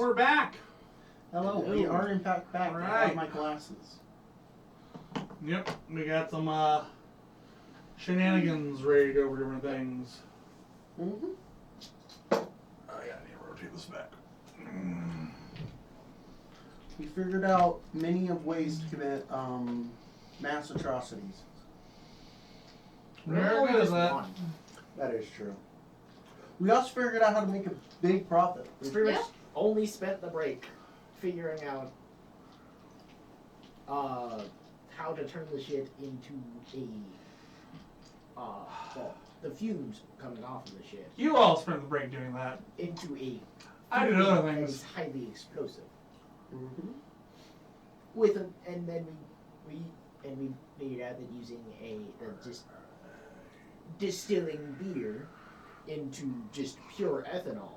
we're back. Hello, we are in fact back. All I right. have my glasses. Yep, we got some shenanigans ready to go over different things. Mm-hmm. Oh yeah, I need to rotate this back. We figured out many of ways to commit mass atrocities. Very good at that. One. That is true. We also figured out how to make a big profit. We pretty much only spent the break figuring out how to turn the shit into well, the fumes coming off of the shit You all spent the break doing that. into a I did fuel other that things. is highly explosive. Mm-hmm. And then we figured out that using just distilling beer into just pure ethanol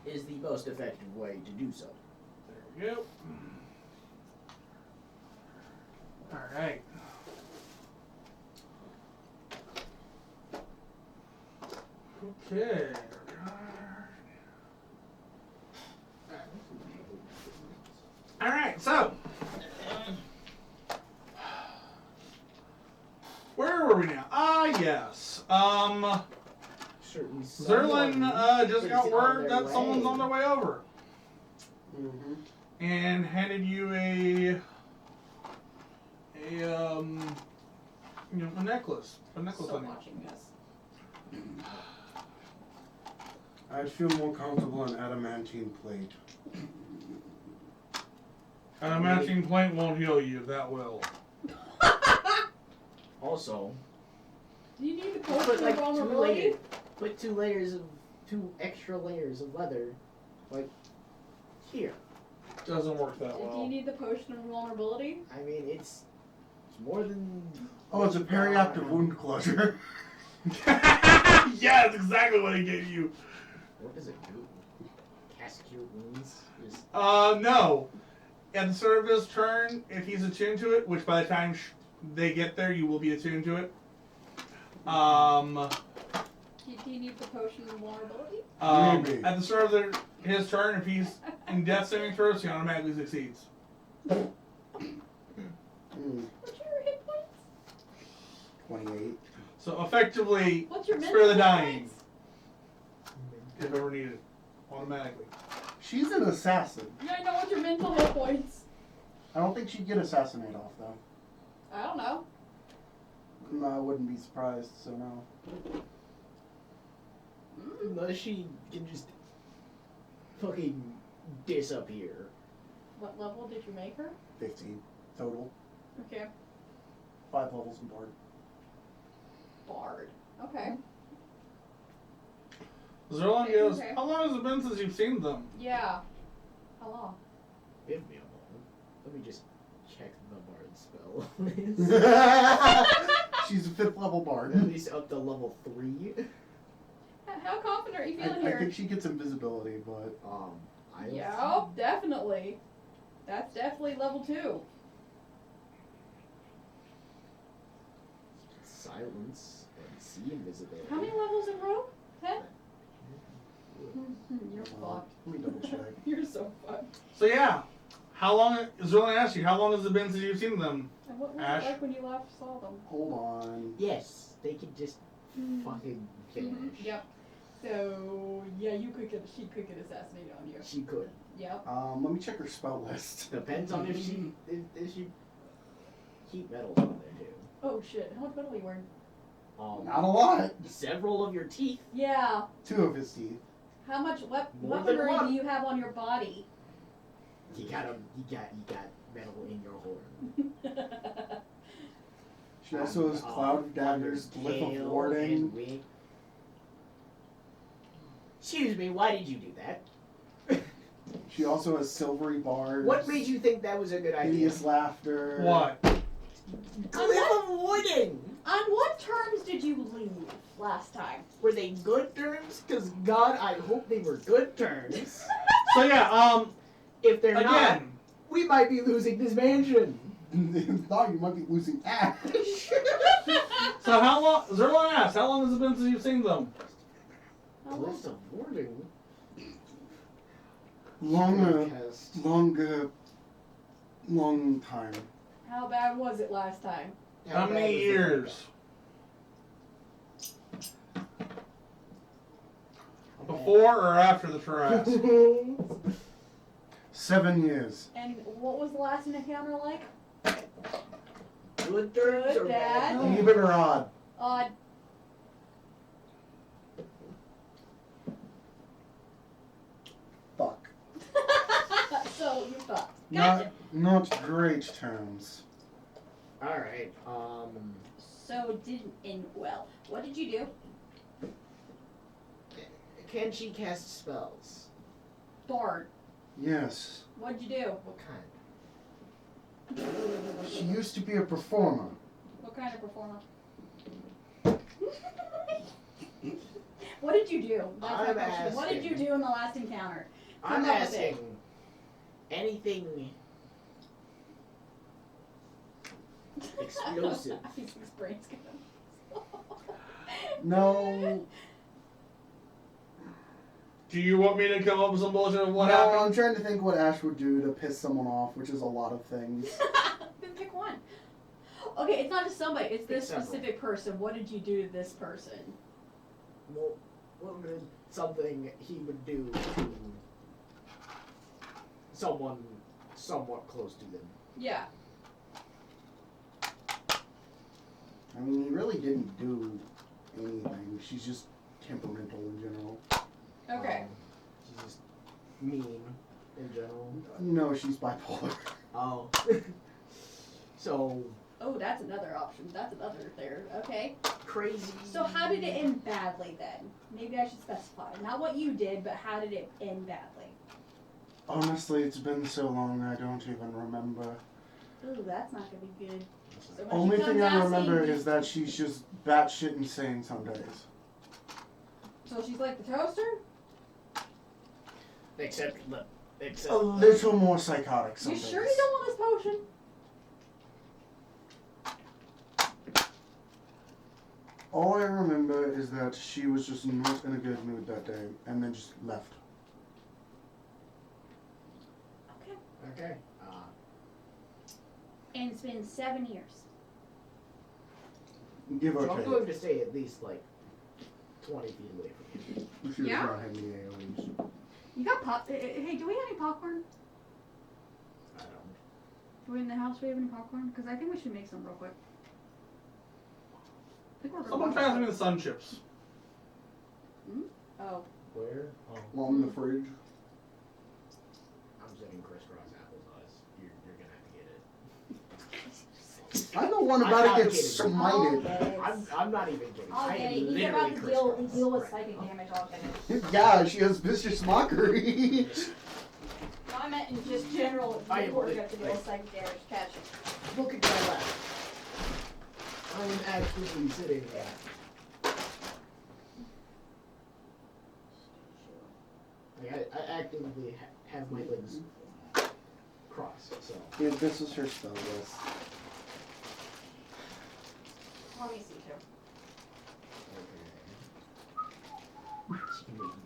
is the most effective way to do so. There we go. Alright. Okay. Alright, so. Where were we now? Yes. Certain Zerlin just is got on word their that someone's way. on their way over. Mm-hmm. And handed you a necklace. A necklace Still on you. watching this. I'd feel more comfortable on adamantine plate. A matching plate won't heal you, that will. Also, Do you need to put post like your vulnerability? two extra layers of leather, like here. Doesn't work that Do you well. need the potion of vulnerability? I mean, it's more than. Oh, it's a periactive wound closure. Yeah, that's exactly what he gave you. What does it do? Cast cure wounds? Just No. At the start of his turn, if he's attuned to it, which by the time they get there, you will be attuned to it. Do you need the potion of vulnerability? Maybe. At the start of his turn, if he's in death saving throws, he automatically succeeds. Mm, What's your hit points? 28. So effectively, What's your spare mental the hit dying, points? if ever needed, automatically. She's an assassin. Yeah, I know what's your mental hit points. I don't think she'd get assassinate off, though. I don't know. No, I wouldn't be surprised, so no. unless she can just fucking disappear. What level did you make her? 15 total. Okay. 5 levels in board. Bard. Okay. Zerlon goes, Okay. how long has it been since you've seen them? Yeah. How long? Give me a moment. Let me just check the bard spell. She's a 5th level At bard. least up to level 3. How confident are you feeling I here? think she gets invisibility, but Yeah, definitely. That's definitely level 2. Silence and see invisibility. How many levels in row? 10? You're well, fucked. let me double check. You're so fucked. So yeah, how long, Zerlon asked you, how long has it been since you've seen them? And what was Ash? it like when you last saw them? Hold on. Yes, they can just fucking vanish. Yep. So yeah, she could get assassinated on you. She could. Yep. Let me check her spell list. Depends on if she keep metals on there too. Oh shit! How much metal are you wearing? Not a lot. Several of your teeth. Yeah. 2 of his teeth. How much More than weaponry one. do you have on your body? You got metal in your horn. She also has Cloud of Daggers, Glyph of Tail Warding. and wing. Excuse me, why did you do that? She also has Silvery Bars. What made you think that was a good idea? Hideous Laughter. What? Glyph of Warding! On what terms did you leave last time? Were they good terms? Because God, I hope they were good terms. So yeah, If they're not, again, we might be losing this mansion. If not, you might be losing Ash. so how long, Zerlon asked, how long has it been since you've seen them? How long? Glyphs of Warding? Long time. How bad was it last time? How many years? Before or after the Taras? 7 years. And what was the last encounter like? Good turns or bad? Bad. Even or odd? Odd. Fuck. So you fucked. Gotcha. Not great terms. Alright, So it didn't end well. What did you do? can she cast spells? Bard. Yes. What'd you do? What kind? She used to be a performer. What kind of performer? What did you do? That's my I'm question. What did asking. you do in the last encounter? I'm Come up with it. asking anything explosive. His brain's gonna. No. Do you want me to come up with some bullshit of what no, happened? I'm trying to think what Ash would do to piss someone off, which is a lot of things. Then pick one. Okay, it's not just somebody. It's this Pick several. specific person. What did you do to this person? Well, what would something he would do to someone somewhat close to them? Yeah. I mean, he really didn't do anything. She's just temperamental in general. Okay. She's just mean in general. No, she's bipolar. Oh. So Oh, that's another option. That's another there. Okay. crazy. So how did it end badly then? Maybe I should specify. Not what you did, but how did it end badly? Honestly, it's been so long I don't even remember. Ooh, that's not gonna be good. So when she Only comes thing I asking remember you- is that she's just batshit insane some days. So she's like the toaster? Except A little more psychotic some You days. sure you don't want this potion? All I remember is that she was just not in a good mood that day and then just left. Okay. Okay. And it's been 7 years. Give or So I'm take. going to stay at least like 20 feet away from you. She was Yeah? not having the AoEs. You got pop. Hey, do we have any popcorn? I don't. Do we in the house? Do we have any popcorn? Because I think we should make some real quick. I think we're gonna Someone watch pass it. me the sun chips. Oh. Where? Oh, While in the fridge. I'm saying crisscross applesauce. You're gonna have to get it. I'm the one I'm about not to get kidding. I'll smited. get it. I'm not even kidding. I'll I get am it. He's literally about to deal crisscross with right psychic now. damage. I'll get it. Yeah, she has vicious mockery. No, I meant in just general. I am You were lit- going to deal with psychic damage. Catch it. Look at my lap. I am actually sitting there. Like, I actively have my legs crossed, so. Dude, this is her spell list. Let me see too.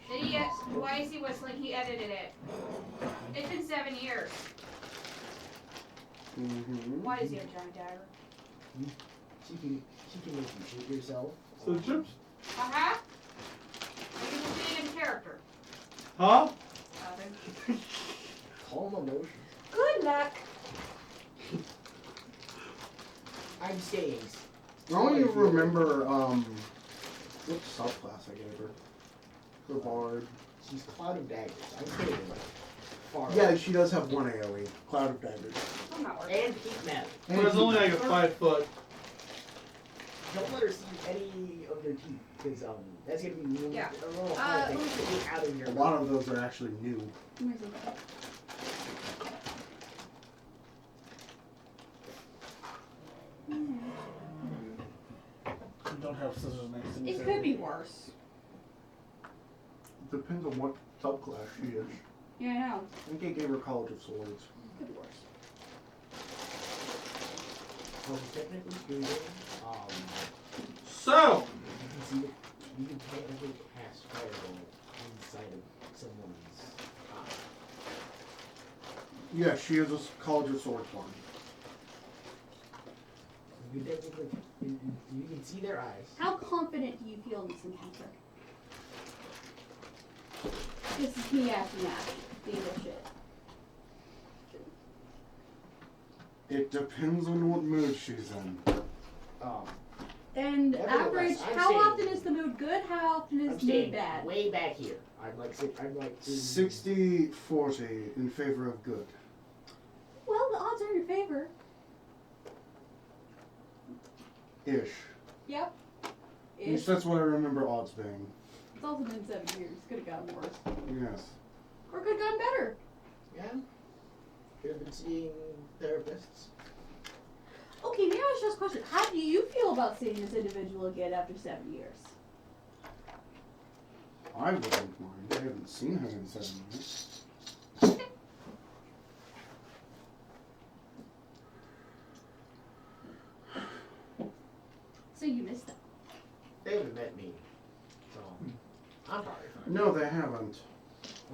Okay. Did he, why is he whistling? He edited it. It's been 7 years. Mm-hmm. Why does he have a giant dagger? She can make you shoot yourself. Sun chips? Uh-huh. Maybe we'll see it in character. Huh? Nothing. Calm emotions. Good luck. I'm staying. I don't even remember what subclass I gave her. Her bard. She's Cloud of Daggers. I'm kidding. Like, far Yeah, away. she does have one AoE. Cloud of Daggers. I'm not working. And Heat Magic. But it's only like a 5 foot. Don't let her see any of their teeth, because that's gonna be really, Yeah. a little hard to get out of your A lot of those are actually new. Let me see that. You don't have scissors next to me. It could be worse. Depends on what subclass she is. Yeah, I know. I think I gave her College of Swords. It could be worse. Well, technically speaking, So, you can see that you can technically cast Fireball inside of someone's eye. Yeah, she is a College of Sword one. You technically, you can see their eyes. How confident do you feel in this encounter? This is me asking Ash, being a shit. It depends on what mood she's in. And Nevertheless, average, I'm how saying- often is the mood good? How often I'm is the mood staying bad? way back here. I'm like 60-40 in favor of good. Well, the odds are in your favor. Ish. Yep. At Ish. least that's what I remember odds being. It's also been 7 years. Could have gotten worse. Yes. Or could have gotten better. Yeah. Could have been seeing therapists. Okay, maybe I should ask a question. How do you feel about seeing this individual again after 7 years? I wouldn't mind. I haven't seen her in 7 years. So you missed them. They haven't met me. So I'm probably fine. No, they haven't.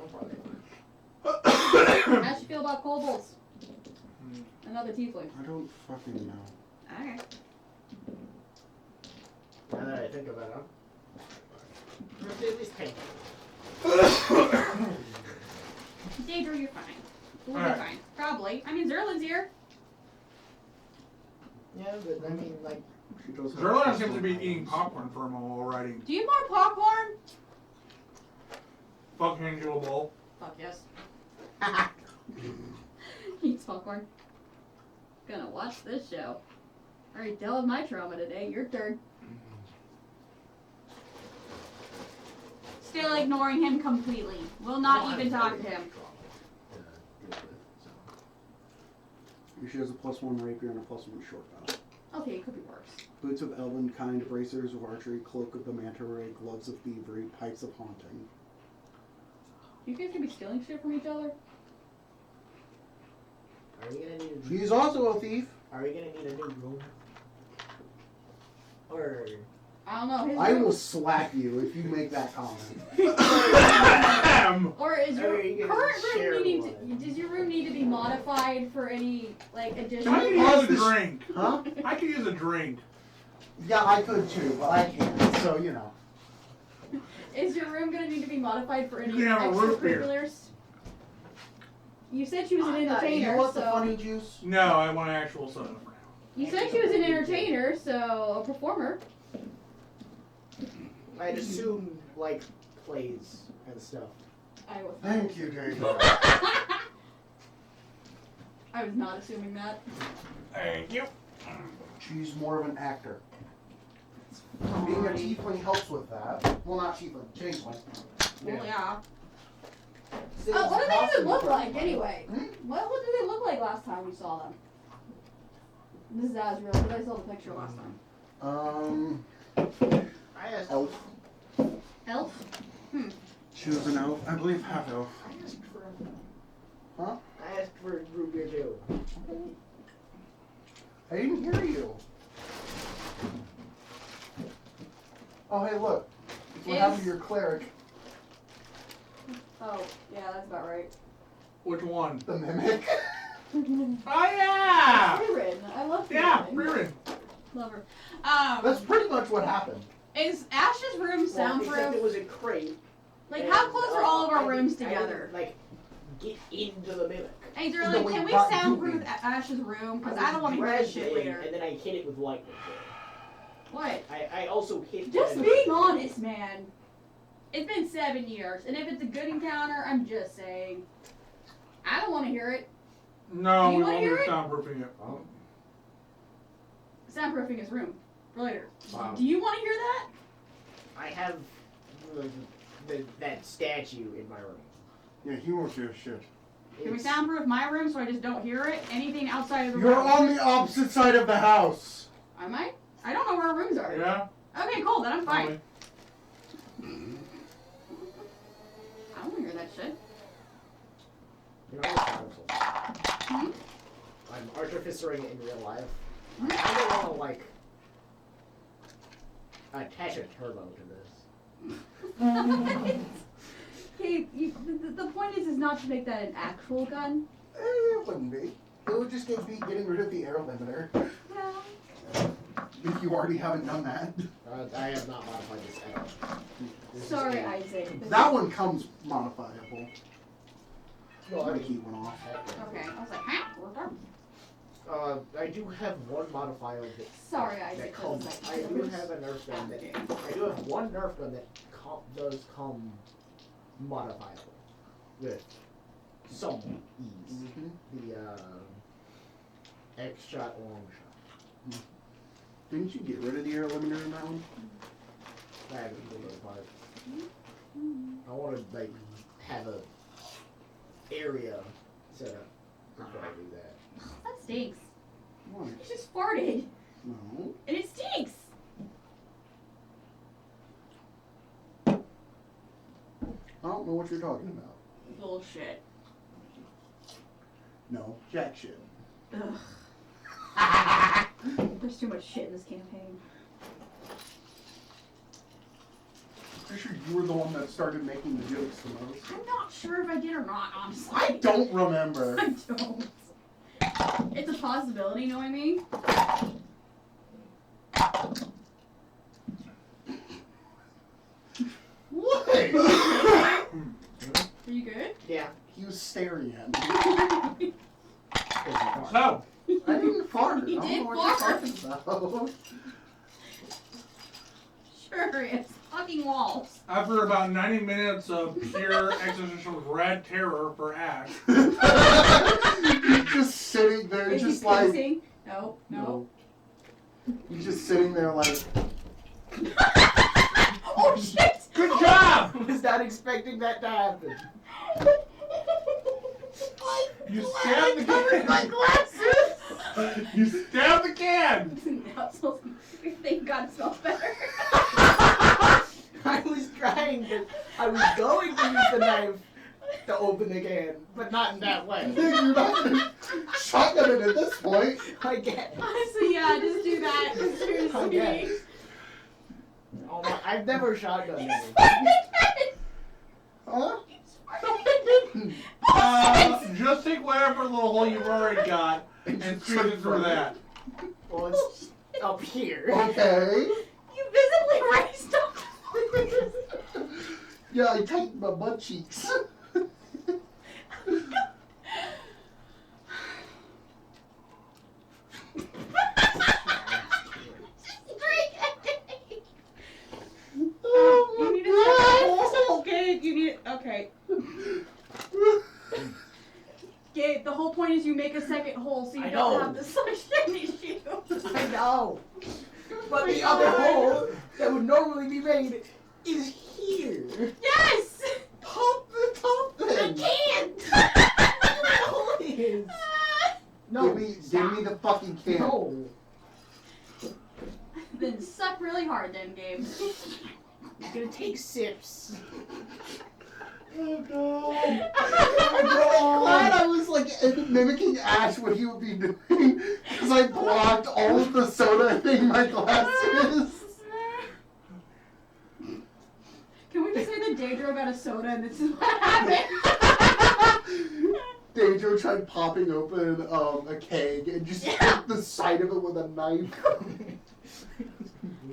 I'm probably fine. How do you feel about kobolds? Another tiefling. I don't fucking know. Okay. Now that I think about it, I'm at least paying. Daedra, you're fine. We'll Alright. be fine. Probably. I mean, Zerlin's here. Yeah, but I mean, like, She does have Zerlon seems to be eating popcorn for him while writing. Do you want popcorn? Fuck hand you a bowl. Fuck yes. Eats popcorn. Gonna watch this show. Alright, dealt with my trauma today. Your turn. Still ignoring him completely. Will not even talk to him. She has a +1 rapier and a +1 short bow. Okay, it could be worse. Boots of elven kind, bracers of archery, cloak of the manta ray, gloves of thievery, pipes of haunting. You guys gonna be stealing shit from each other? are we gonna need a She's also a thief. Are we gonna need a new room? Or I don't know. His I room, will slap you if you make that comment. or is your Are you gonna current share room needing one? to? Does your room need to be modified for any like additional? I could Pause use a this- drink. Huh? I could use a drink. Yeah, I could too, but I can't. So you know. Is your room gonna need to be modified for any You can have a root beer. extracurriculars? You said she was an You entertainer, want the so funny juice? No, I want actual soda for now. you said she was an entertainer, so a performer. I'd assume like plays and stuff. I was. Thank you, David. I was not assuming that. Thank you. She's more of an actor. Being a tiefling helps with that. Well, not tiefling, changeling. Well, yeah. Saves Oh, what do they costume even look for like everybody. anyway? Hmm? What did they look like last time we saw them? This is Azrael, because I saw the picture last time. I asked. Elf. Elf? She was an elf. I believe half elf. I asked for. Huh? I asked for root beer too. I didn't hear you. Oh, hey, look. It's what happened to your cleric. Oh, yeah, that's about right. Which one? The mimic. Oh yeah! Ririn. I love Yeah, Ririn. Ririn. Love her. That's pretty much what happened. Is Ash's room Well, except it soundproof? was a crate. Like, and, how close are all of I our rooms didn't- I together? didn't, like, get into the mimic. Hey, No, Zerling, we can we brought you soundproof in. Ash's room? Because was I don't want to hear this dragged shit in, later. And then I hit it with lightning. What? I also hit. Just the- being honest, man. It's been 7 years, and if it's a good encounter, I'm just saying. I don't want to hear it. No, Do you we wanna won't hear be it? soundproofing it. Oh, Soundproofing his room for later. wow. Do you want to hear that? I have that statue in my room. Yeah, he won't do shit. Can we It's- soundproof my room so I just don't hear it? Anything outside of the You're room? on the opposite side of the house. Am I? I don't know where our rooms are. Yeah? Okay, cool. Then I'm fine. Fine. I don't want to hear that shit. You know, it's powerful. Hmm? I'm artificering it in real life. Hmm? I don't want to like attach a turbo to this. Okay, the point is not to make that an actual gun. it wouldn't be. It would just be getting rid of the air limiter. Well, If you already haven't done that. I have not modified this at all. This is sorry, a- Isaac. That one comes modifiable. Well, I My mean, key went off. Okay, I was like, huh? We're done. I do have one modifier that. Sorry, that Isaac. comes. I do have a Nerf gun that. I do have one Nerf gun that does come modifiable with some ease. Mm-hmm. The X shot, long shot. Didn't you get rid of the air limiter in that one? I haven't pulled it apart. I want to like have a area set up before I do that. That stinks. Why? You just farted, No. and it stinks. I don't know what you're talking about. Bullshit. No. Jack shit. Ugh. There's too much shit in this campaign. Pretty sure you were the one that started making the jokes the most. I'm not sure if I did or not, honestly. I don't remember. I don't. It's a possibility, knowing me. What? Are you good? Yeah. He was staring at me. So, I didn't fart. He I don't did know what you're fart. talking about. Sure, it's fucking walls. after about 90 minutes of pure existential red terror for Ash, He's just sitting there, Is he just like. pacing? No, no. He's just sitting there like. Oh shit! good job! I was not expecting that to happen. You stabbed the Covered my can. glasses. You stabbed the can. Now it smells. Thank God it smells better. I was trying to. I was going to use the knife to open the can, but not in that way. You're not gonna shotgun it at this point. I get. Honestly, yeah, just do that. Seriously. Okay. Oh my! I've never shotgunned anything. Huh? Just take whatever little hole you've already got and shoot it through that. Well, it's up here. Okay. You visibly raised up. Yeah, I tightened my butt cheeks. You need a second. Gabe, you need. Okay. Gabe, the whole point is you make a second hole so you I don't know. have the suction issue. I know. But the Oh other my God. hole that would normally be made is here. Yes! Pop the top I then. can't! The hole is. No. Give me the fucking can. No. Then suck really hard then, Gabe. It's gonna take sips. Oh no. I'm really glad I was like mimicking Ash what he would be doing because I blocked all of the soda in my glasses. Can we just say that Daedro got a soda and this is what happened? Daedro tried popping open a keg and just hit the side of it with a knife.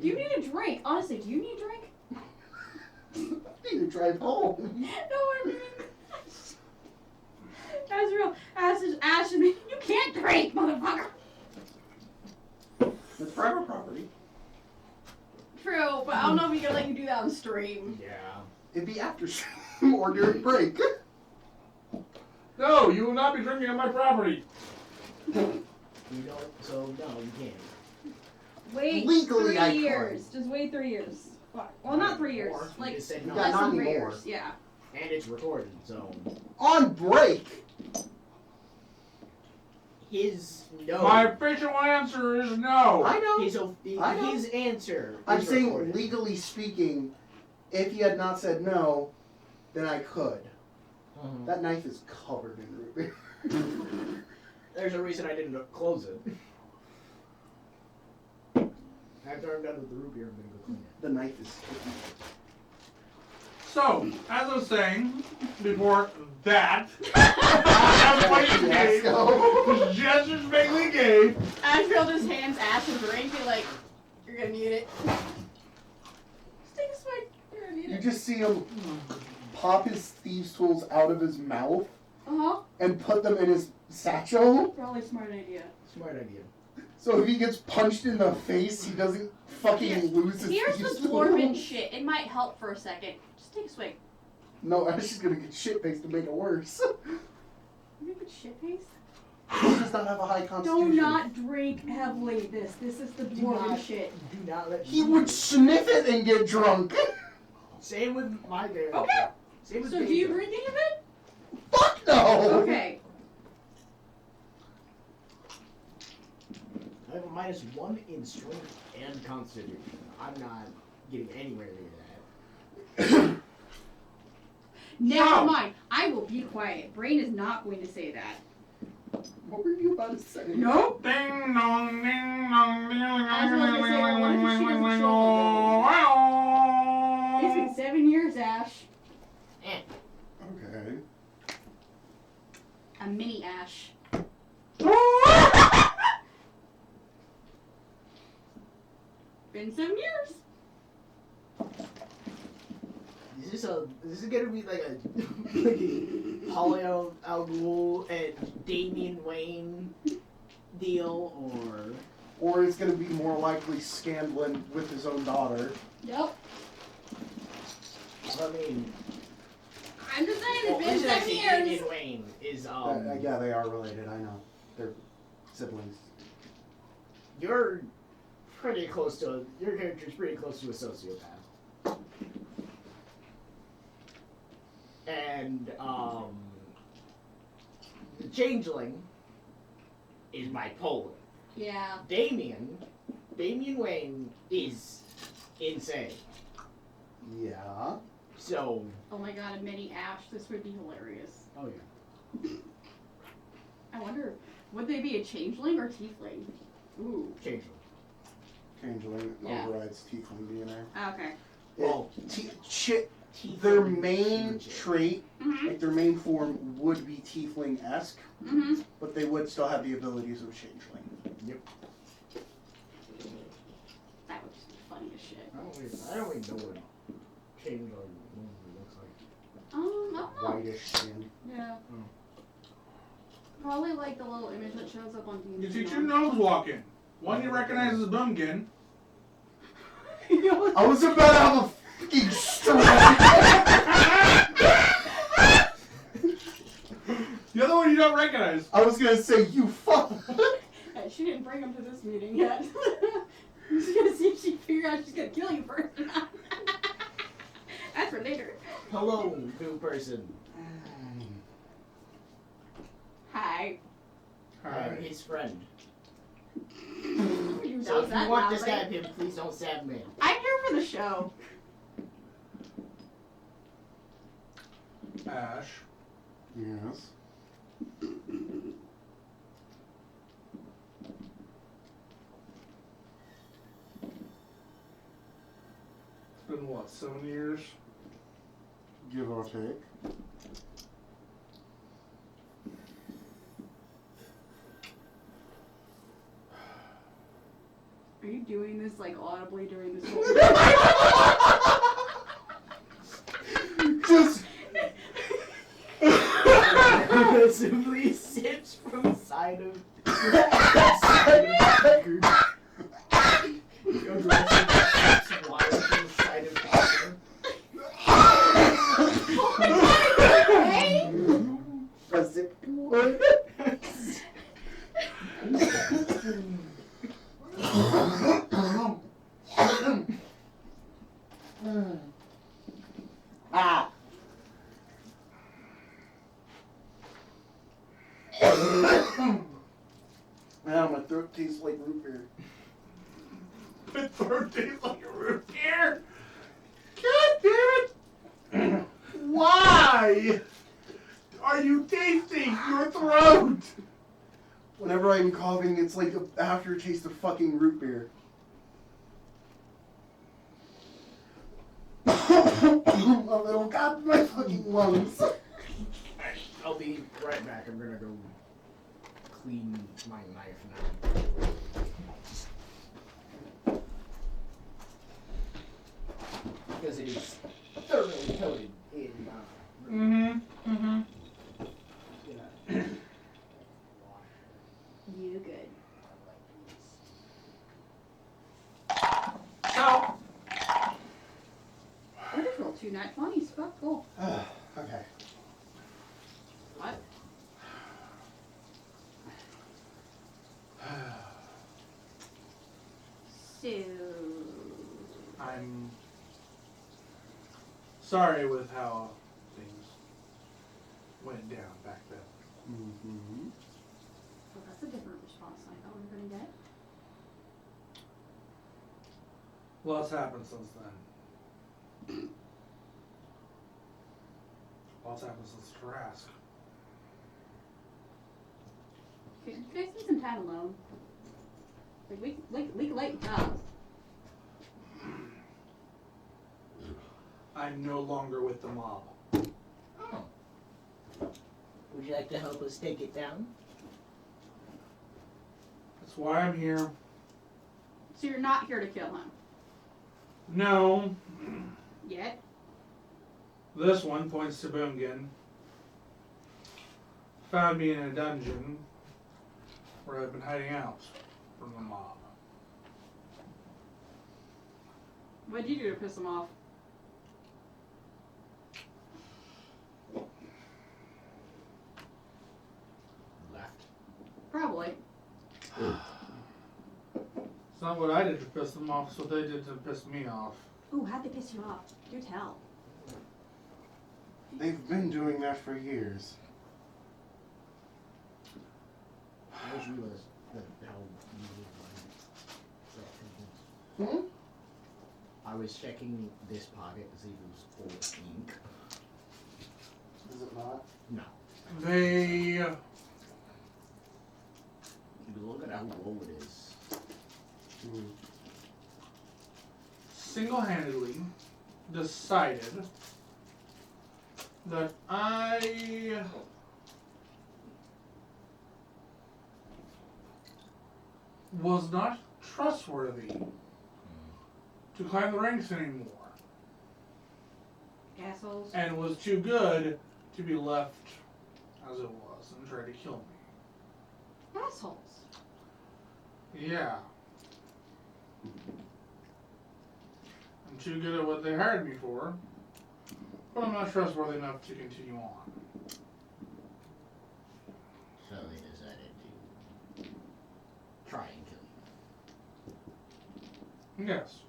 Do you need a drink? Honestly, do you need a drink? I need to drive home. No, I mean... That's real. Ash and me. You can't drink, motherfucker! It's private property. True, but I don't know if we can let you do that on stream. Yeah. It'd be after stream or during break. No, you will not be drinking on my property. You don't. So no, you can't. Wait Legally, 3 I could. years. Just wait 3 years. Fuck. Well, not 3 years. Or you Like, just said You no. got less not than 3 anymore. years. Yeah. And it's recorded, so On break. his no. My official answer is no. I know. I know. His answer. I'm is saying, recorded. legally speaking, if you had not said no, then I could. Mhm. That knife is covered in root beer. There's a reason I didn't close it. After I'm done with the root beer, I'm gonna go clean it. The knife is sticky. So, as I was saying before that, I'm playing gay. Just as vaguely gay. Ashfield just hands Ash a drink and like, you're gonna need it. Just take a swig. You're gonna need You it. just see him pop his thieves' tools out of his mouth Uh-huh. and put them in his satchel. Probably a smart idea. Smart idea. So if he gets punched in the face, he doesn't fucking Here, lose his Here's thieves' the dwarven tools. shit. It might help for a second. Just take a swig. No, Ash is gonna get shit-faced to make it worse. You make it shit face? He does not have a high Do constitution. not drink heavily this. This is the Do dwarven not- shit. Do not let He me- would sniff it and get drunk. Same with my bear. Okay. Same with So do you Baker. drink any of it? Fuck no! Okay. I have a -1 in strength and constitution. I'm not getting anywhere near that. Never No. mind. I will be quiet. Brain is not going to say that. What were you about to say? Nope. Ding dong, ding dong, ding dong. I was gonna say, well, what if she doesn't show It's been 7 years, Ash. Okay. A mini Ash. Been 7 years. Is this gonna be like a Polio Al Ghul and Damian Wayne deal, Or it's gonna be more likely Scanlon with his own daughter. Yep. I mean, I'm just saying, well, it's been 7 actually, years. Damian Wayne is Yeah, they are related, I know. They're siblings. you're pretty close to your character's pretty close to a sociopath. And the changeling is bipolar. Yeah. Damian Wayne is insane. Yeah. So, Oh my god, a mini Ash. This would be hilarious. oh yeah, I wonder, would they be a changeling or tiefling? Ooh. changeling. Changeling Yeah. overrides tiefling DNA. Okay. Well, Their main Tiefling. trait, Mhm. like their main form, would be tiefling-esque, Mhm. but they would still have the abilities of changeling. That would just be funny as shit. I don't even know what changeling looks like. I don't know. Whitish skin. Yeah. Oh. Probably like the little image that shows up on TV. You see two gnomes walking. One you recognize as Boomkin. I was about to have a fucking stroke. The other one you don't recognize. I was gonna say, you fuck. Hey, she didn't bring him to this meeting yet. I'm just gonna see if she figure out she's gonna kill you first or not. That's for later. Hello, new person. Hi. I'm his friend. You So know if you that want to loudly. stab him, please don't stab me. I'm here for the show. Ash. Yes. It's been what, 7 years? Give or take. Are you doing this like audibly during this whole Just. Simply sips from side of the group. Sips water from the side of A zip cord. Ah. Now my throat tastes like root beer. My throat tastes like a root beer. God damn it! Why are you tasting your throat? Whenever I'm coughing, it's like an aftertaste of fucking root beer. A little lungs. I'll be right back. I'm gonna go clean my knife now. Because it is thoroughly coated in You good. So, I just rolled 2 nat 20s. Fuck, cool. Okay. What? So. I'm sorry with how things went down back then. Mm-hmm. Well, that's a different response than I thought we were gonna get. Lots happened since then. Lots happened since Trask. Okay, you guys need some time alone. Like, we can lighten up. I'm no longer with the mob. Oh. Would you like to help us take it down? That's why I'm here. So you're not here to kill him. No. Yet? This one points to Boomgin. Found me in a dungeon where I've been hiding out from the mob. What'd you do to piss him off? Left. Probably. It's not what I did to piss them off, it's what they did to piss me off. Ooh, how'd they piss you off? Do tell. They've been doing that for years. I just realized that how you Hmm? I was checking this pocket to see if it was full of ink. Is it not? No. They Look at how low it is. Mm. single-handedly decided that I was not trustworthy to climb the ranks anymore, Assholes. and was too good to be left as it was and tried to kill me. Assholes. Yeah. I'm too good at what they hired me for, but I'm not trustworthy enough to continue on. So they decided to try and kill you. Yes.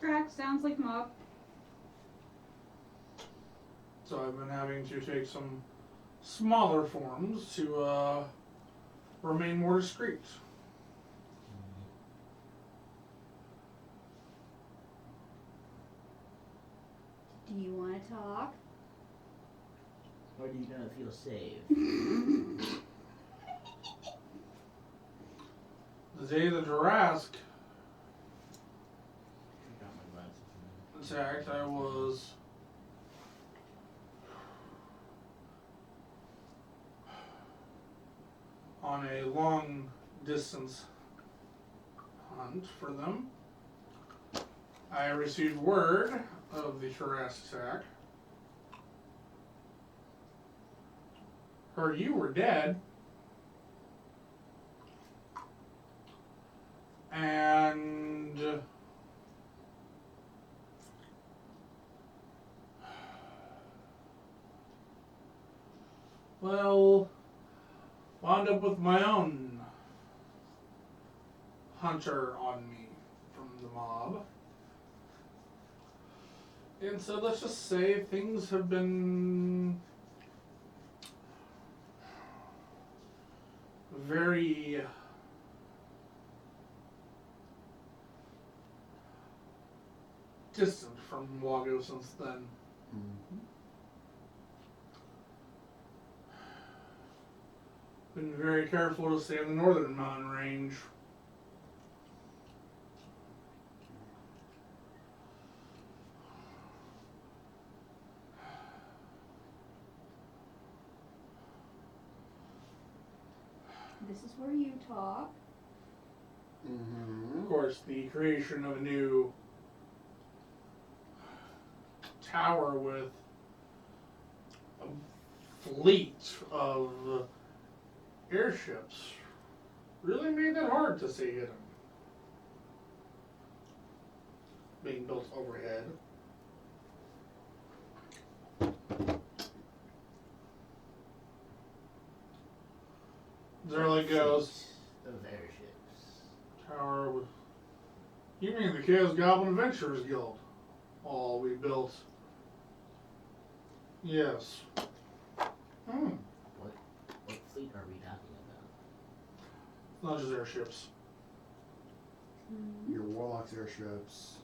Drax sounds like mob. So I've been having to take some smaller forms to remain more discreet. Do you want to talk? Or do you gonna feel safe? The day the Jurask Got my glasses. attacked, I was on a long distance hunt for them. I received word of the Jurask attack. Heard you were dead. And well, wound up with my own hunter on me from the mob. And so let's just say things have been very distant from Wago since then. Mm-hmm. Been very careful to stay in the northern mountain range. This is where you talk. Mm-hmm. Of course, the creation of a new tower with a fleet of airships really made it hard to see hidden. Being built overhead. Zerling goes, Of airships. tower with... You mean the Chaos Goblin Adventurers Guild? All we built. Yes. Hmm. What fleet are we talking about? Not just airships. Your Warlock's airships,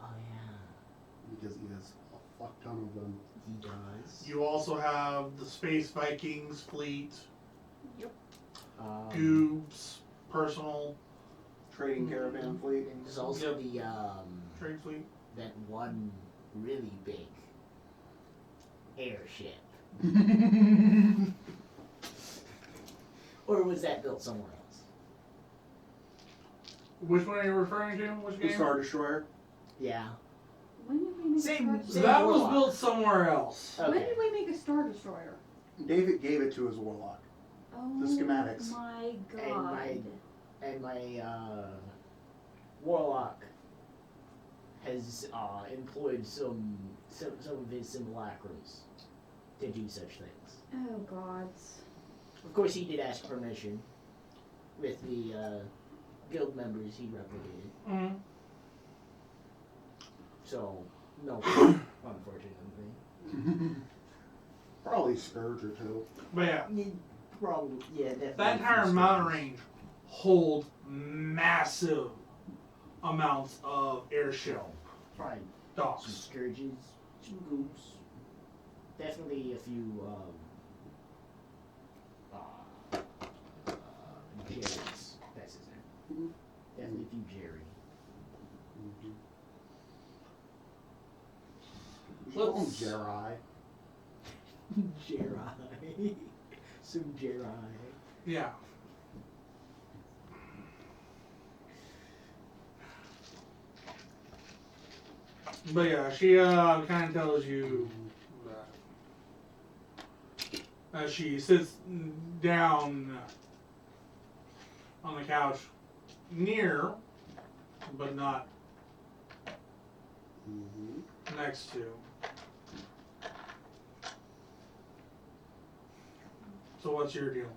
Oh yeah, because he has a fuck ton of them. he does. You also have the Space Vikings fleet, Um, Goob's personal Trading caravan fleet. And there's also Yep. the trade fleet. that one really big airship. Or was that built somewhere else? Which one are you referring to? Which The game? Star Destroyer. Yeah. When did we make Same- a Star same- Destroyer? That was Warlock. built somewhere else. Okay. When did we make a Star Destroyer? David gave it to his Warlock. Oh schematics. my And god. And my warlock has employed some of his simulacrums to do such things. Oh gods. Of course, he did ask permission with the guild members he replicated. Mm-hmm. So, no, unfortunately. Probably Scourge or two. But yeah, Probably, yeah, definitely. that entire some mountain stories. range holds massive amounts of airship Probably some docks. scourges, some goops, definitely a few Jerry's. That's his name. Mhm. Definitely a few Jerry. We should call him Let's- Jedi. Jerry. Some Jerry. Yeah. But yeah, she kind of tells you that as she sits down on the couch near, but not Mm-hmm. next to. So what's your deal?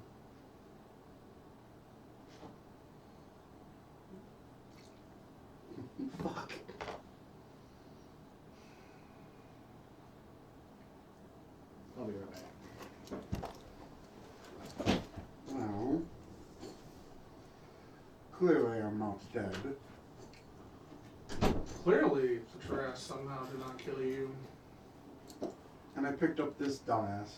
Fuck. I'll be right back. Well, clearly I'm not dead. Clearly, the trash somehow did not kill you. And I picked up this dumbass.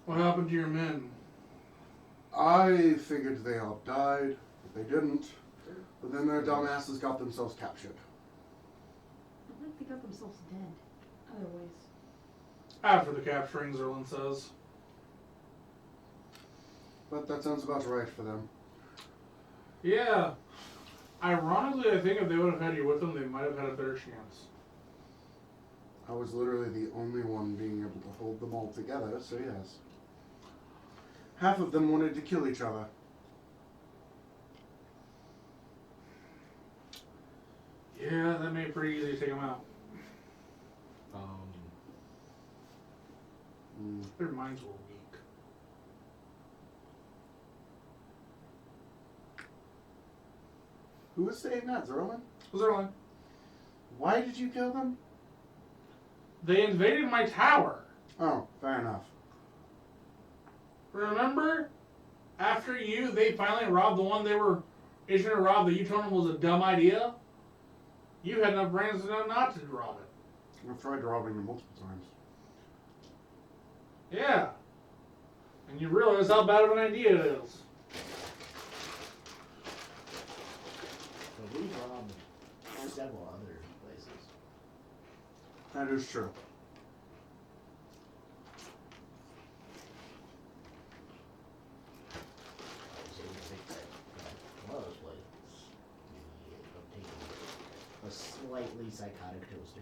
What happened to your men? I figured they all died, but they didn't. But then their dumbasses got themselves captured. I think they got themselves dead. Other ways. After the capturing, Zerlin says. But that sounds about right for them. Yeah. Ironically, I think if they would have had you with them, they might have had a better chance. I was literally the only one being able to hold them all together, so yes. Half of them wanted to kill each other. Yeah, that made it pretty easy to take them out. Their minds were weak. Who was saying that, Zerlin? Zerlin, Why did you kill them? they invaded my tower. Oh, fair enough. Remember? After you, they finally robbed the one they were itching to rob that you told them was a dumb idea? You had enough brains to know not to rob it. I've tried robbing them multiple times. Yeah. And you realize how bad of an idea it is. But we've robbed several other places. That is true. So we think that one of those places, we obtained a slightly psychotic toaster.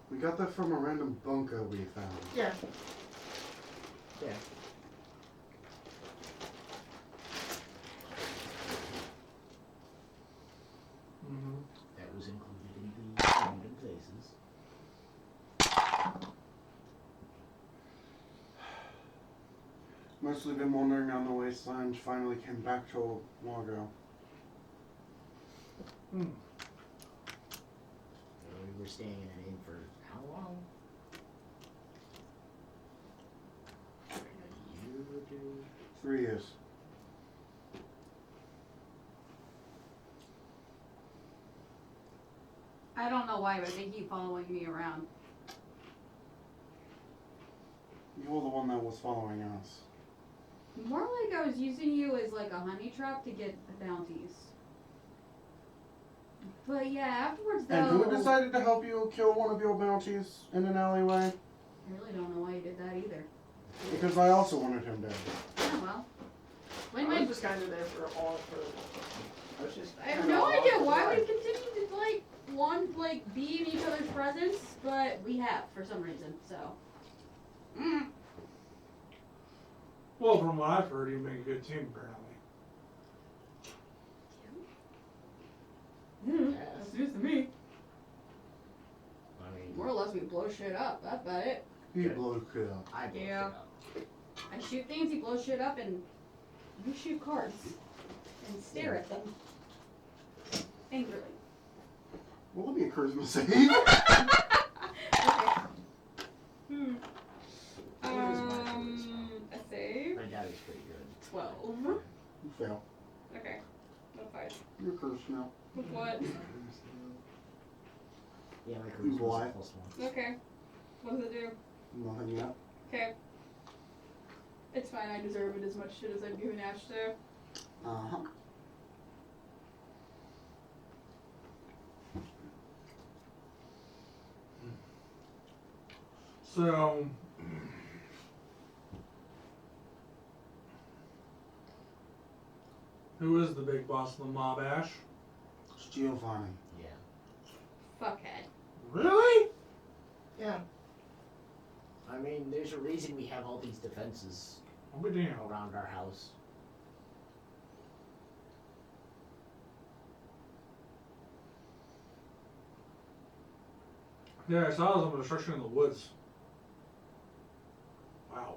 We got that from a random bunker we found. Yeah. Yeah. Mm-hmm. That was included in the random places. Mostly been wandering down the wasteland. Finally came back to a while ago. Hmm. We were staying in an inn for how long? Like a year or two? 3 years. I don't know why, but they keep following me around. You're the one that was following us. More like I was using you as like a honey trap to get the bounties. But yeah, afterwards though. And who decided to help you kill one of your bounties in an alleyway? I really don't know why you did that either. Because I also wanted him dead. Oh well. When I was my, just kind of there for all for. I was just. I have kinda no along idea for the why we ride. continue to be in each other's presence, but we have for some reason. So. Mm. Well, from what I've heard, you make a good team, apparently. Yes. That's news to me. I mean, More or less, we blow shit up. That's about it. He blew it up. I broke Yeah. it up. I shoot things, he blows shit up, and you shoot cards and stare at them angrily. Well, let me a charisma save. Okay. What is my charisma? A save. My dad is pretty good. 12. You fail. Okay. What 5? You're cursed now. With what? Yeah, my You charisma lie. is +1. Okay. What does it do? Nothing yet. Okay. It's fine, I deserve it as much shit as I've given Ash to. Uh-huh. So, who is the big boss of the mob, Ash? It's Giovanni. Yeah. Fuckhead. Really? Yeah. I mean, there's a reason we have all these defenses I'll be damned. around our house. Yeah, I saw some destruction in the woods. Wow.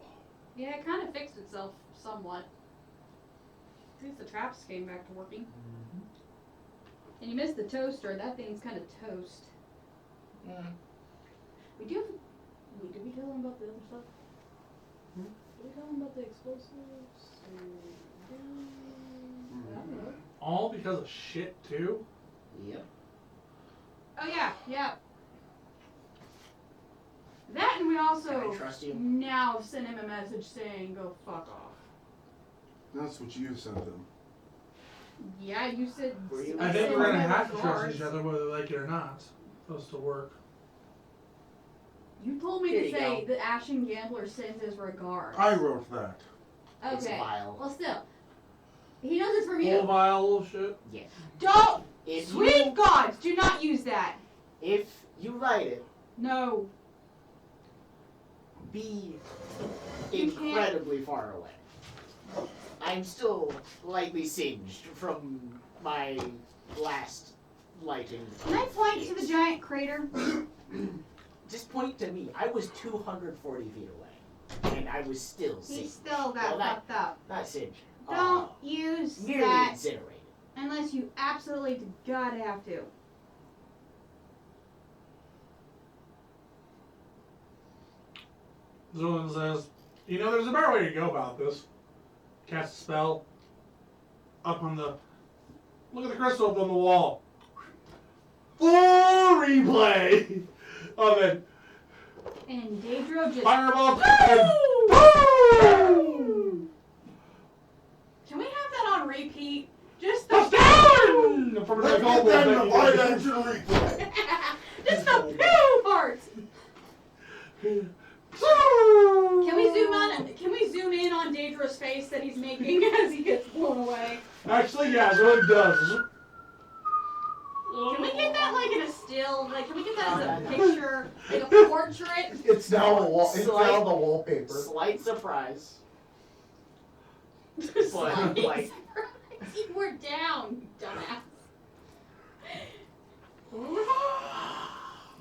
Yeah, it kind of fixed itself somewhat. At least the traps came back to working. And you missed the toaster. That thing's kind of toast. Mm. We do have. Wait, did we tell him about the other stuff? Hmm? Did we tell him about the explosives? I don't know. All because of shit, too? Yep. Oh, yeah, yeah. That, and we Can I also trust you? now send him a message saying, go fuck off. That's what you said them. Yeah, you said. Were you- I think send we're him gonna a have to trust regards. each other whether we like it or not. Supposed to work. You told me Here to you say go. the Ashen Gambler sends his regards. I wrote that. It's Okay. vile. Well, still. He knows it's from Full you. vial of shit. Yes. Don't! If Sweet you, gods, do not use that. if you write it, No. be You can't- incredibly far away. I'm still lightly singed from my last lighting. Can I point to the giant crater? Just point to me. I was 240 feet away, and I was still He singed. still got Well, that- fucked up. Not singed. Don't use Nearly that incinerated. unless you absolutely gotta have to. Zolan says, you know, there's a better way to go about this. Cast a spell. Up on the... Look at the crystal up on the wall. Full replay of it. And Daedro just. Fireball. Boom! Can we have that on repeat? Just the. Touchdown! From Let's the goal get that in the line. live action replay. Just the poo parts. Can we zoom in on Daedro's face that he's making as he gets blown away? Actually, yeah, so it does. Can we get that like in a still? Like, can we get that as a picture, like a portrait? It's now the wall. It's now the wallpaper. Slight surprise. But, like, You were down, dumbass.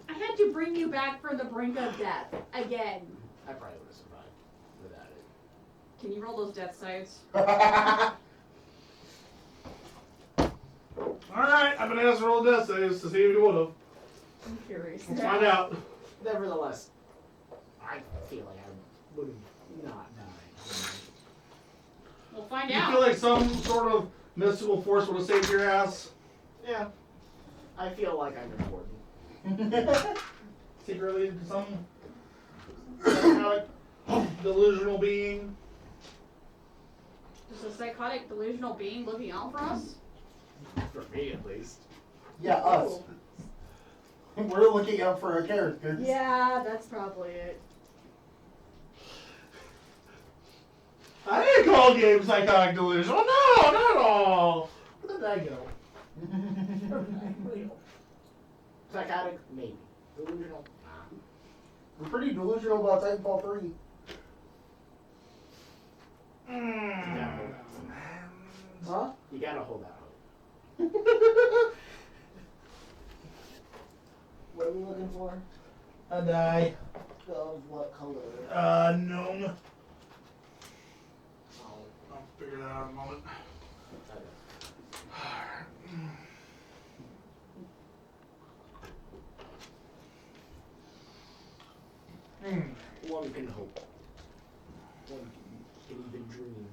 I had to bring you back from the brink of death again. I probably would have survived without it. Can you roll those death saves? Alright, I'm gonna ask for all death saves to see if he would have. I'm curious. Let's find out. Nevertheless, I feel like I would have not died. We'll find You out. feel like some sort of mystical force would have saved your ass? Yeah. I feel like I'm important. Secretly, some psychotic, delusional being. Is a psychotic, delusional being looking out for us? For me, at least. Yeah, us. We're looking out for our characters. Yeah, that's probably it. I didn't call games psychotic delusional. No, not at all. Where did I go? Psychotic, maybe. Delusional, nah. We're pretty delusional about Titanfall 3. Huh? You gotta hold out hope. What are we looking for? A die. Of what color? Gnome. I'll figure that out in a moment. One can hope. One can even dream.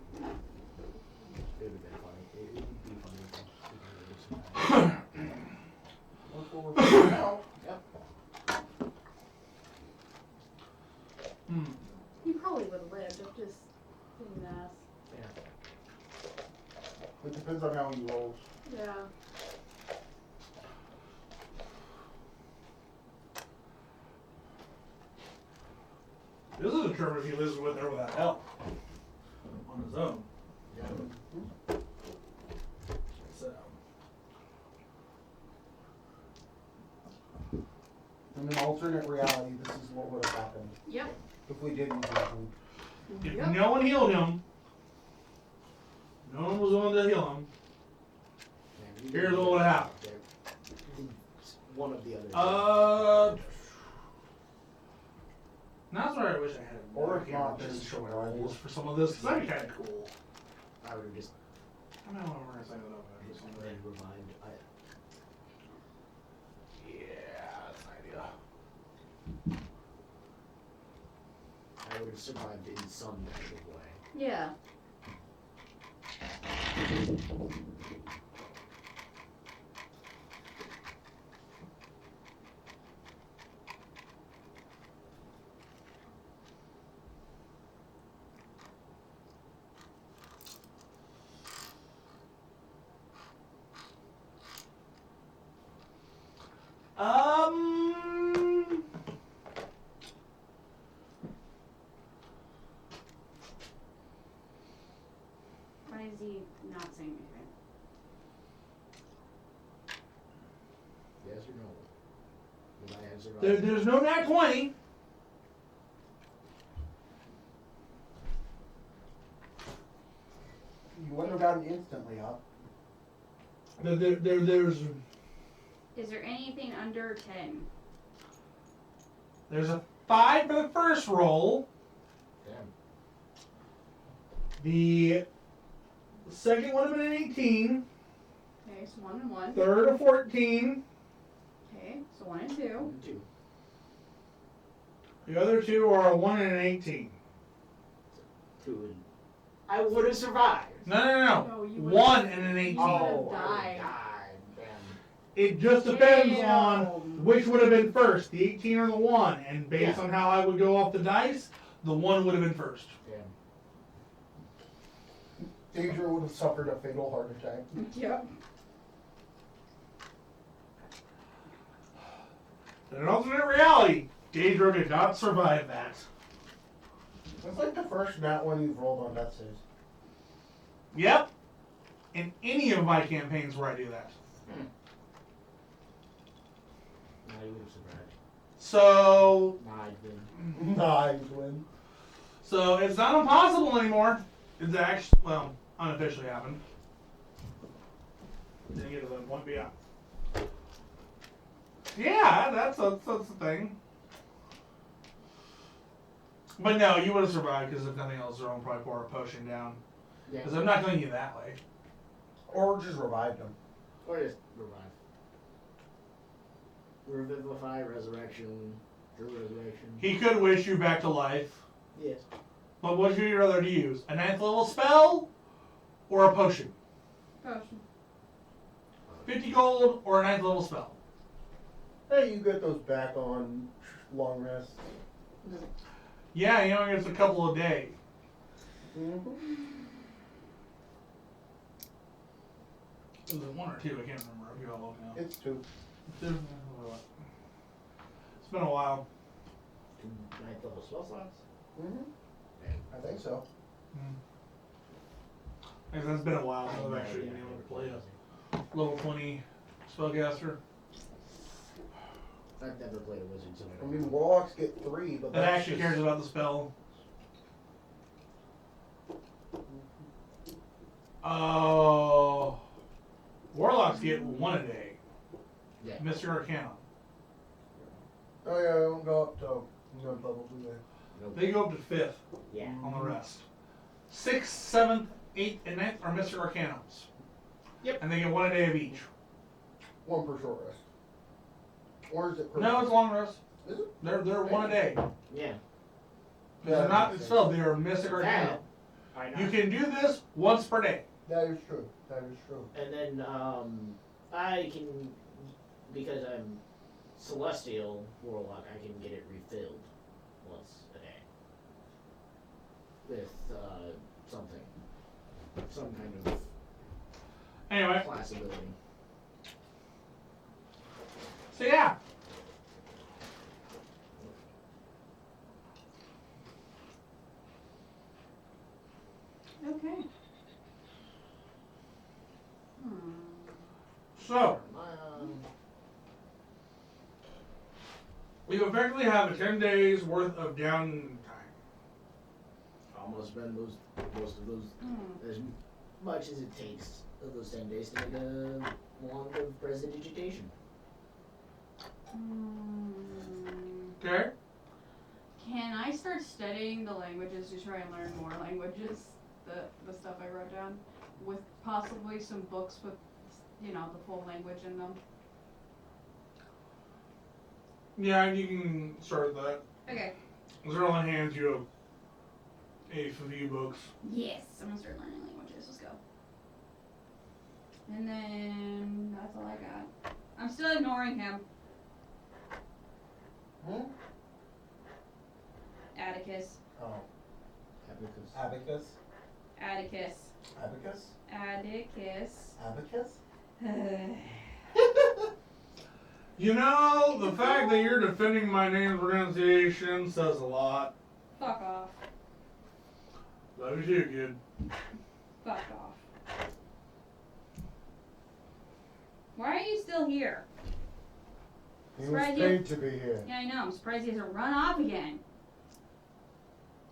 It would have been funny. It would be funny if That's what we're figuring out. You probably would have lived. I'm just being an ass. It depends on how he rolls. Yeah. This is determined if he lives with or without help. On his own. So. In an alternate reality, this is what would have happened Yep. if we didn't do it. If Yep. no one healed him, no one was willing to heal him, here's what would happen. One of the others. That's where I wish I had a Or if not, just there's show my survivors. rules for some of this, because that'd be kind of cool. I would have just I don't know when we're going to sign it up after something. been revived. Yeah, that's an idea. I would have survived in some kind of way. Yeah. Why is he not saying anything? Yes or no? Would I have survived? There's no nat 20. You wouldn't have gotten instantly up. There's Is there anything under 10? a 5 for the first roll. Damn. The second one would have been an 18. Okay, so 1 and 1. Third a 14. Okay, so 1 and 2. 1 and 2. The other two are a 1 and an 18. 2 and... I would have survived. No. No, you would've- 1 and an 18. You would've Oh, died. Damn. It just depends Damn. on which would have been first, the 18 or the 1. And based Yeah. on how I would go off the dice, the 1 would have been first. Damn. Deidre would have suffered a fatal heart attack. Yep. In an alternate reality, Daedra did not survive that. That's like the first nat one you've rolled on Death Saves. Yep. In any of my campaigns where I do that. Nah, you would have survived. So, Nah, I'd been. Nice win. so it's not impossible anymore. It's actually, well, unofficially happened. Didn't get to that point, but yeah. Yeah, that's the thing. But no, you would have survived because if nothing else, Zerone probably pour a potion down. Yeah. Because I'm not killing you that way. Or just revived him. Or just revive. Revivify, resurrection, true resurrection. He could wish you back to life. Yes. But what would you rather to use? A 9th level spell or a potion? Potion. 50 gold or a 9th level spell? Hey, you get those back on long rest. Yeah, you know, it's a couple a day. Mm-hmm. Was it 1 or 2? I can't remember. I'll be all over now. It's 2. It's been a while. 2 ninth level spell slots? Mm-hmm. I think so. Because it's been a while since I've actually been able to play a level 20 spellcaster. I've never played a wizard, so I I don't mean, warlocks get 3, but That that's actually just... cares about the spell. Oh. Warlocks get 1 a day. Yeah. Mystic Arcana. Oh yeah, I don't go up to 9th level, do they? Nope. They go up to 5th Yeah. on the rest. 6th, 7th, 8th, and 9th are Mystic Arcanums. Yep. And they get 1 a day of each. 1 per short rest. Or is it per No, it's long rest. Is it? They're 1 a day. Yeah. They're not spelled, they are Mystic Arcana. That, I know. You can do this once per day. That is true. That is true. And then I can, because I'm celestial warlock, I can get it refilled once a day with something, some kind of Anyway, class ability. so yeah. Okay. So, Um, we effectively have a 10 days worth of downtime. almost spend most of those as much as it takes of those 10 days to make a wand of prestidigitation. Okay? Can I start studying the languages to try and learn more languages? The stuff I wrote down, with possibly some books with, you know, the full language in them. Yeah, you can start that. Okay. Zerlin hands you a few books. Yes, I'm gonna start learning languages. Let's go. And then that's all I got. I'm still ignoring him. Hmm? Atticus. Oh. Abacus. Abacus? Atticus. Abacus? Atticus. Abacus? You know, the fact that you're defending my name's pronunciation says a lot. Fuck off. Love you too, kid. Fuck off. Why are you still here? He was Surprised you- paid to be here. Yeah, I know. I'm surprised he hasn't run off again.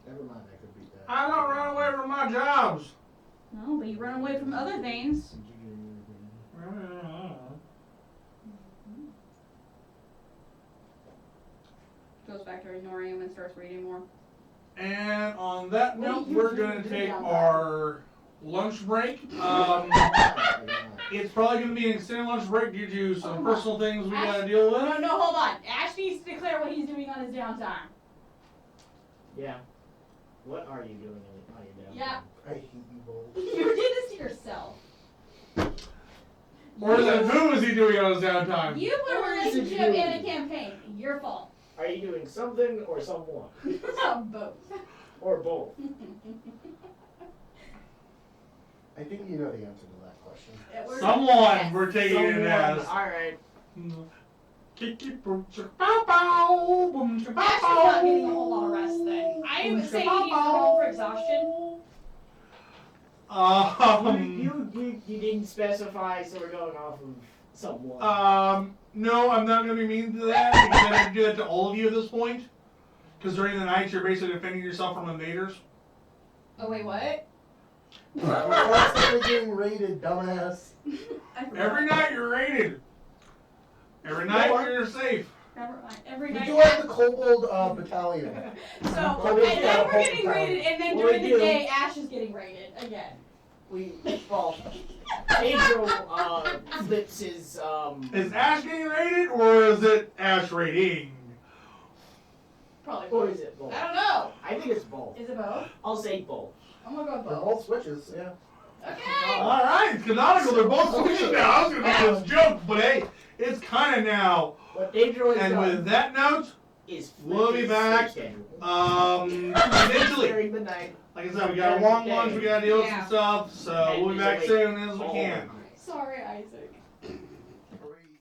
Never mind, I could beat that. I don't run away from my jobs. No, but you run away from other things. Goes back to ignoring him and starts reading more. And on that What note, do you we're do going to take on our lunch break. It's probably going to be an extended lunch break due to some personal things we got to deal with. No, hold on. Ash needs to declare what he's doing on his downtime. Yeah. What are you doing on your downtime? Yeah. I hate you both. You did this to yourself. Or who is he doing on his downtime? You put a What is it relationship doing? in a campaign. Your fault. Are you doing something or someone? Both. Or both? I think you know the answer to that question. Someone we're taking it Someone. as. Alright. Kiki boom chicka bow boom chicka Ash is bow. not getting a whole lot of rest then. I would say he needs to roll for exhaustion. You didn't specify, so we're going off of someone. No, I'm not going to be mean to that because I have to do that to all of you at this point. Because during the night, you're basically defending yourself from invaders. Oh wait, what? We're constantly getting raided, dumbass. I forgot. Every night, you're raided. Every night, you're safe. Never mind. Every We night. joined the Kobold Battalion. So, Well, and then yeah, we're getting raided, and then Well, during we the do. day, Ash is getting raided again. Pedro flips his Is Ash getting raided or is it Ash raiding? Probably or both. is it both? I don't know. I think it's both. Is it both? I'll say both. I'm gonna go with They're both. both switches, yeah. Okay. Alright, it's canonical. They're both switches now. I was going to make this joke, but hey, it's kind of now. What Pedro has And done with that note, is flip we'll be his back. schedule. Eventually. During the night. Like I said, we got a long lunch, we got to deal with some Yeah. stuff, so And we'll be he's back awake soon as we all can. night. Sorry, Isaac. Great.